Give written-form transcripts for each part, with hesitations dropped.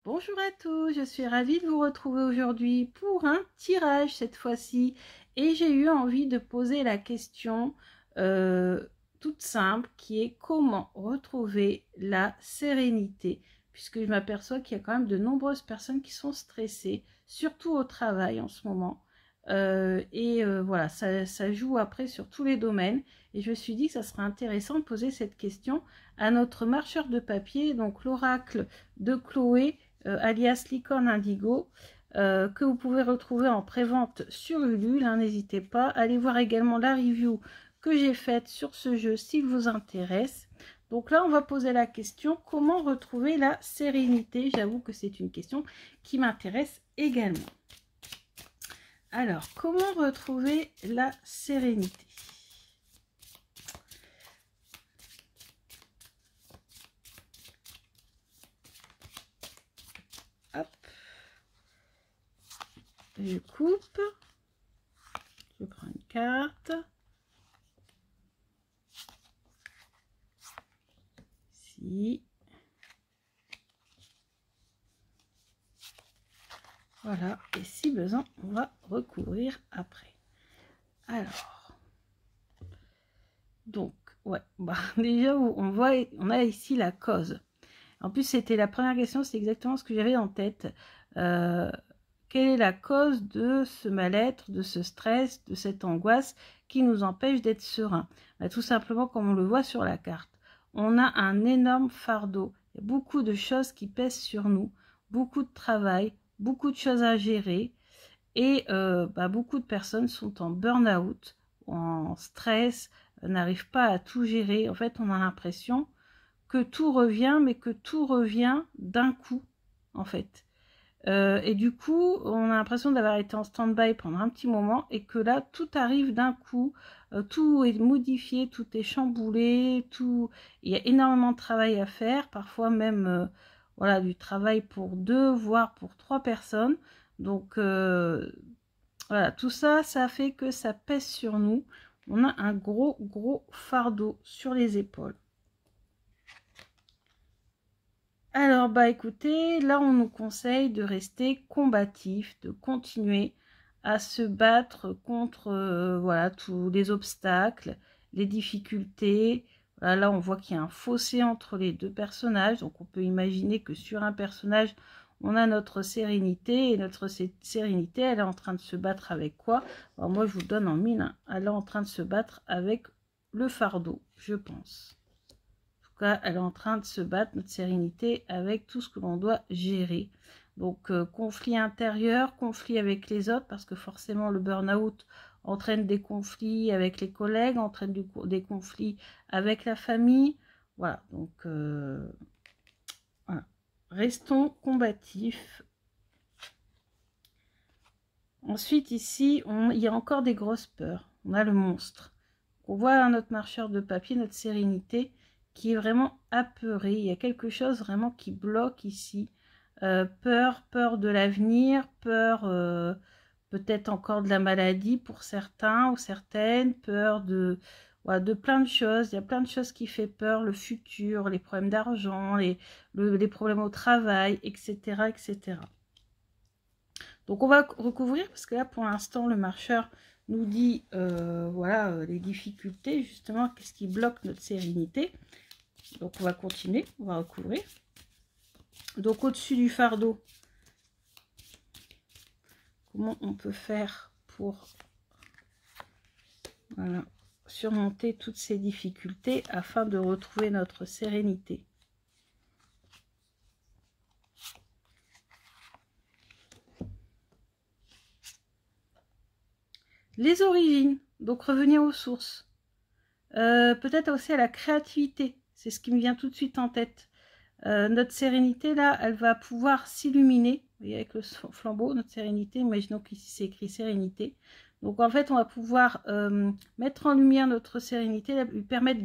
Bonjour à tous, je suis ravie de vous retrouver aujourd'hui pour un tirage cette fois-ci et j'ai eu envie de poser la question toute simple qui est comment retrouver la sérénité, puisque je m'aperçois qu'il y a quand même de nombreuses personnes qui sont stressées, surtout au travail en ce moment. Voilà, ça joue après sur tous les domaines et je me suis dit que ça serait intéressant de poser cette question à notre marcheur de papier, donc l'oracle de Chloé, alias Licorne Indigo, que vous pouvez retrouver en prévente sur Ulule, hein, n'hésitez pas. Allez voir également la review que j'ai faite sur ce jeu s'il vous intéresse. Donc là, on va poser la question, comment retrouver la sérénité? J'avoue que c'est une question qui m'intéresse également. Alors, comment retrouver la sérénité? Hop. Je coupe. Je prends une carte. Ici. Voilà, et si besoin, on va recouvrir après. Alors, donc, ouais, bah, déjà, on voit, on a ici la cause. En plus, c'était la première question, c'est exactement ce que j'avais en tête. Quelle est la cause de ce mal-être, de ce stress, de cette angoisse qui nous empêche d'être serein? Bah, tout simplement, comme on le voit sur la carte, on a un énorme fardeau. Il y a beaucoup de choses qui pèsent sur nous, beaucoup de travail, beaucoup de choses à gérer. Et beaucoup de personnes sont en burn-out, en stress, n'arrivent pas à tout gérer. En fait, on a l'impression que tout revient, mais que tout revient d'un coup, en fait. Et du coup, on a l'impression d'avoir été en stand-by pendant un petit moment et que là, tout arrive d'un coup, tout est modifié, tout est chamboulé, tout... il y a énormément de travail à faire, parfois même voilà, du travail pour 2, voire pour 3 personnes. Donc voilà, tout ça, ça fait que ça pèse sur nous. On a un gros fardeau sur les épaules. Alors, bah écoutez, là on nous conseille de rester combatif, de continuer à se battre contre voilà, tous les obstacles, les difficultés. Voilà, là on voit qu'il y a un fossé entre les deux personnages, donc on peut imaginer que sur un personnage, on a notre sérénité, et notre sérénité, elle est en train de se battre avec quoi? Alors moi je vous donne en mine, hein, elle est en train de se battre avec le fardeau, je pense. Elle est en train de se battre, notre sérénité, avec tout ce que l'on doit gérer. Donc, conflit intérieur, conflit avec les autres, parce que forcément, le burn-out entraîne des conflits avec les collègues, entraîne des conflits avec la famille. Voilà, donc, voilà. Restons combatifs. Ensuite, ici, il y a encore des grosses peurs. On a le monstre. On voit notre marcheur de papier, notre sérénité, qui est vraiment apeuré. Il y a quelque chose vraiment qui bloque ici. Peur de l'avenir, peur peut-être encore de la maladie pour certains ou certaines, peur voilà, de plein de choses. Il y a plein de choses qui fait peur, le futur, les problèmes d'argent, les problèmes au travail, etc., etc. Donc on va recouvrir parce que là pour l'instant le marcheur nous dit voilà les difficultés, justement qu'est-ce qui bloque notre sérénité. Donc on va continuer, on va recouvrir. Donc au-dessus du fardeau, comment on peut faire pour voilà, surmonter toutes ces difficultés afin de retrouver notre sérénité. Les origines, donc revenir aux sources. Peut-être aussi à la créativité, c'est ce qui me vient tout de suite en tête. Notre sérénité, là, elle va pouvoir s'illuminer. Vous voyez, avec le flambeau, notre sérénité, imaginons qu'ici c'est écrit sérénité. Donc en fait, on va pouvoir mettre en lumière notre sérénité, là, lui permettre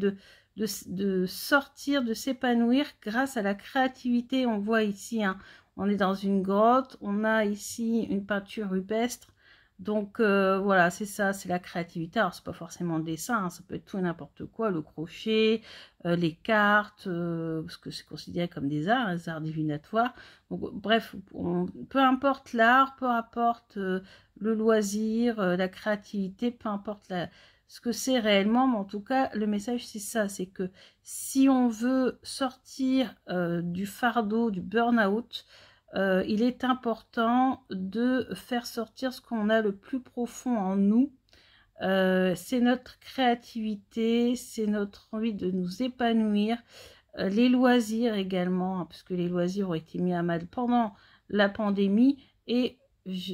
de sortir, de s'épanouir grâce à la créativité. On voit ici, hein, on est dans une grotte, on a ici une peinture rupestre. Donc voilà, c'est ça, c'est la créativité. Alors c'est pas forcément le dessin, hein, ça peut être tout et n'importe quoi, le crochet, les cartes, parce que c'est considéré comme des arts, les arts divinatoires. Donc bref, peu importe l'art, peu importe le loisir, la créativité, peu importe ce que c'est réellement, mais en tout cas le message c'est ça, c'est que si on veut sortir du fardeau, du burn-out, il est important de faire sortir ce qu'on a le plus profond en nous. C'est notre créativité, c'est notre envie de nous épanouir, les loisirs également, hein, puisque les loisirs ont été mis à mal pendant la pandémie. Et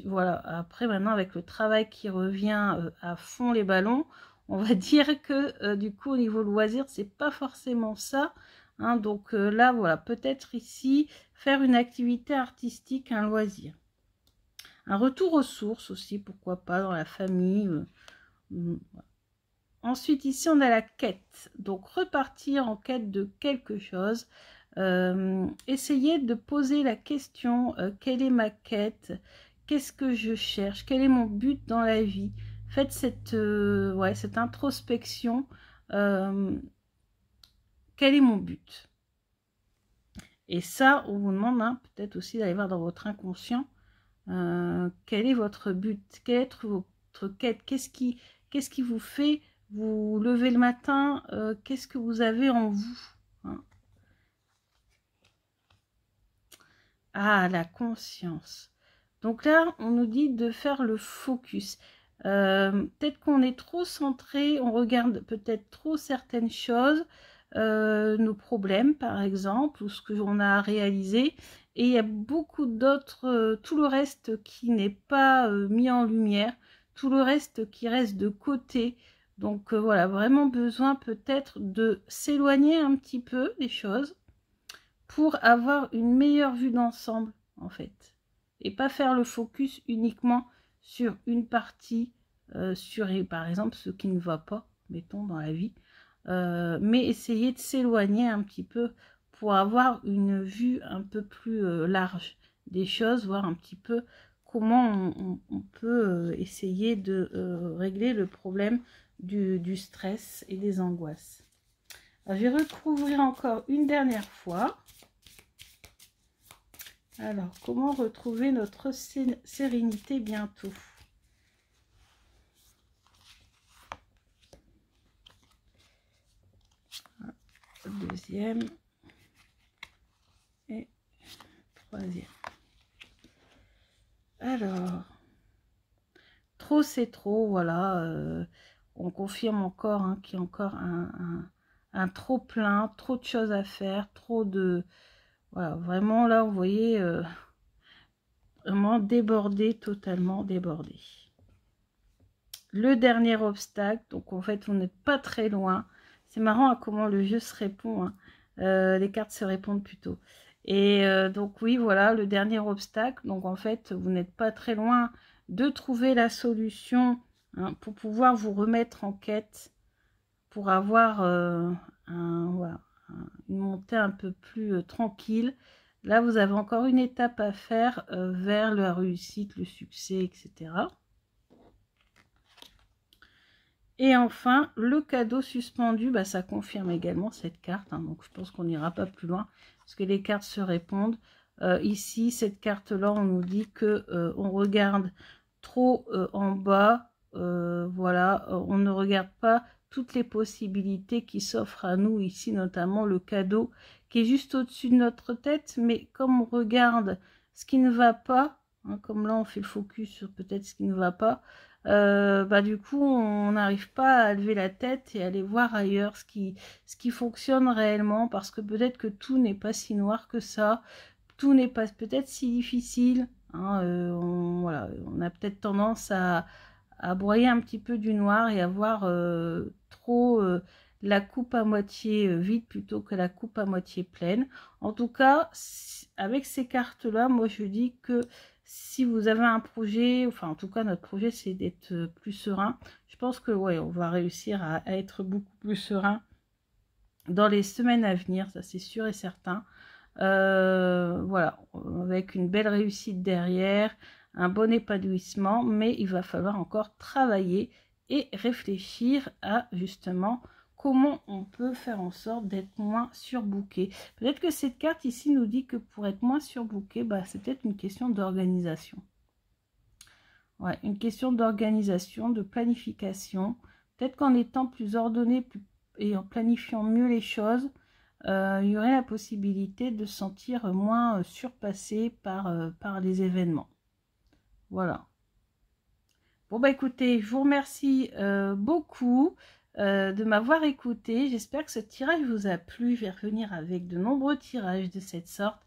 voilà, après maintenant avec le travail qui revient à fond les ballons, on va dire que du coup au niveau loisir, c'est pas forcément ça. Hein, donc là, voilà, peut-être ici, faire une activité artistique, un loisir. Un retour aux sources aussi, pourquoi pas, dans la famille. Ensuite, ici, on a la quête. Donc, repartir en quête de quelque chose. Essayer de poser la question, quelle est ma quête? Qu'est-ce que je cherche? Quel est mon but dans la vie? Faites cette introspection. Quel est mon but? Et ça, on vous demande peut-être aussi d'aller voir dans votre inconscient quel est votre but, quelle est votre quête, qu'est-ce qui vous fait vous lever le matin, qu'est-ce que vous avez en vous, hein? Ah, la conscience. Donc là, on nous dit de faire le focus. Peut-être qu'on est trop centré, on regarde peut-être trop certaines choses, nos problèmes par exemple, ou ce que l'on a à réaliser, et il y a beaucoup d'autres, tout le reste qui n'est pas mis en lumière, tout le reste qui reste de côté. Donc voilà, vraiment besoin peut-être de s'éloigner un petit peu des choses pour avoir une meilleure vue d'ensemble en fait, et pas faire le focus uniquement sur une partie, sur par exemple ce qui ne va pas, mettons, dans la vie, mais essayer de s'éloigner un petit peu pour avoir une vue un peu plus large des choses, voir un petit peu comment on peut essayer de régler le problème du stress et des angoisses. Alors, je vais recouvrir encore une dernière fois. Alors, comment retrouver notre sérénité bientôt? Deuxième et troisième. Alors, trop c'est trop, voilà. On confirme encore hein, qu'il y a encore un trop plein, trop de choses à faire, trop de... Voilà, vraiment là, vous voyez, vraiment débordé, totalement débordé. Le dernier obstacle, donc en fait, on n'est pas très loin. C'est marrant à comment le jeu se répond, hein. Les cartes se répondent plutôt. Et donc oui, voilà, le dernier obstacle. Donc en fait, vous n'êtes pas très loin de trouver la solution hein, pour pouvoir vous remettre en quête, pour avoir voilà, une montée un peu plus tranquille. Là, vous avez encore une étape à faire vers la réussite, le succès, etc. Et enfin, le cadeau suspendu, bah, ça confirme également cette carte. Hein, donc, je pense qu'on n'ira pas plus loin parce que les cartes se répondent. Ici, cette carte-là, on nous dit que on regarde trop en bas. Voilà, on ne regarde pas toutes les possibilités qui s'offrent à nous ici, notamment le cadeau qui est juste au-dessus de notre tête. Mais comme on regarde ce qui ne va pas, hein, comme là, on fait le focus sur peut-être ce qui ne va pas, bah du coup on n'arrive pas à lever la tête et aller voir ailleurs ce qui fonctionne réellement, parce que peut-être que tout n'est pas si noir que ça, tout n'est pas peut-être si difficile, hein, voilà, on a peut-être tendance à broyer un petit peu du noir et à voir trop la coupe à moitié vide plutôt que la coupe à moitié pleine. En tout cas, avec ces cartes là, moi je dis que si vous avez un projet, enfin en tout cas notre projet c'est d'être plus serein, je pense que ouais, on va réussir à être beaucoup plus serein dans les semaines à venir, ça c'est sûr et certain. Voilà, avec une belle réussite derrière, un bon épanouissement, mais il va falloir encore travailler et réfléchir à justement comment on peut faire en sorte d'être moins surbooké. Peut-être que cette carte ici nous dit que pour être moins surbooké, bah, c'est peut-être une question d'organisation. Ouais, une question d'organisation, de planification. Peut-être qu'en étant plus ordonné et en planifiant mieux les choses, il y aurait la possibilité de se sentir moins surpassé par les événements. Voilà. Bon, bah écoutez, je vous remercie beaucoup de m'avoir écouté. J'espère que ce tirage vous a plu. Je vais revenir avec de nombreux tirages de cette sorte,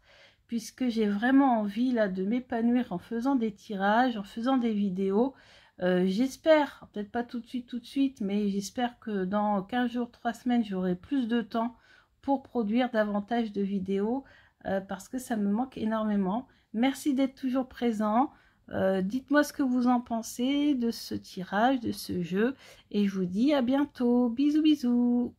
puisque j'ai vraiment envie là de m'épanouir en faisant des tirages, en faisant des vidéos. J'espère, peut-être pas tout de suite, mais j'espère que dans 15 jours, 3 semaines, j'aurai plus de temps pour produire davantage de vidéos, parce que ça me manque énormément. Merci d'être toujours présent. Dites-moi ce que vous en pensez de ce tirage, de ce jeu, et je vous dis à bientôt. Bisous, bisous.